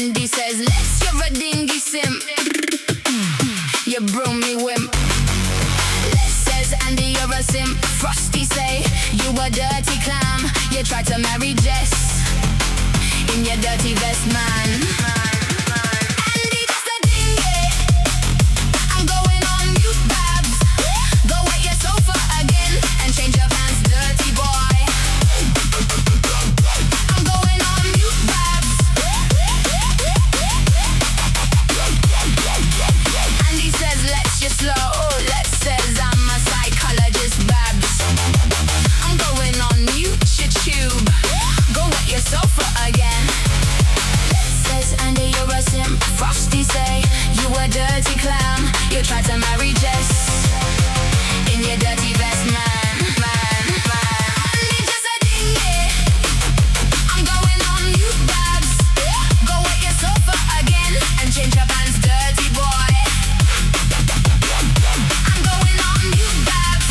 Andy says, Lettz, you're a dingy simp. You broomy wimp. Lettz says, Andy, you're a simp. Frosty say, you a dirty clam. You tried to marry Jess in your dirty vest, man. Andy, just a dingy. I'm going on mute, babs. Go wet your sofa again and change your pants, dirty boy. I'm going on mute, babs. Andy says, Lettz, you slow. Lettz says, I'm a psychologist, babs. I'm going on mute, you tube. Go wet your sofa again. Lettz says, Andy, you're a simp. Frosty say, you a dirty clam. You tried to marry Jess in your dirty vest, man. Andy, just a dingy. I'm going on mute, babs. Go wet your sofa again and change your pants, dirty boy. I'm going on mute, babs.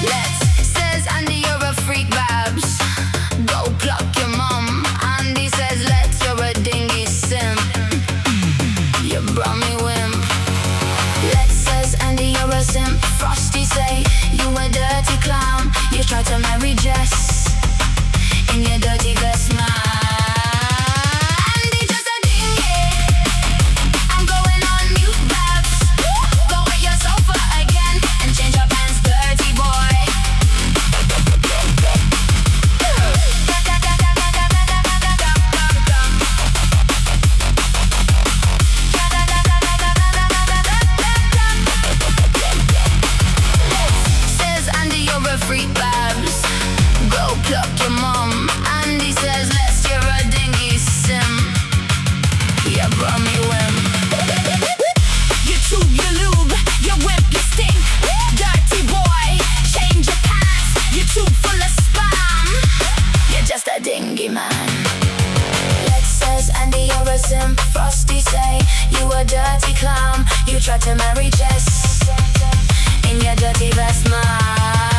Lettz says, Andy, you're a freak, babs. Go pluck your mum. Andy says, Lettz, you're a dingy simp. You brummy wimp. Lettz says, Andy, you're a simp. Frosty say, you a dirty clown. You tried to marry Jess in your dirty vest, man. Andy, just a dingy. I'm going on mute, babs. Go wet your sofa again and change your pants, dirty boy. Says, Andy, you're a freak, babs. Go pluck your mum. Andy says, Lettz, you're a dingy simp. You brummy wimp. You tube, you lube, you wimp, you stink. Dirty boy, change your pants. You tube full of spam. You're just a dingy man. Lettz says, Andy, you're a simp. Frosty say, you a dirty clown. You tried to marry Jess in your dirty vest, man.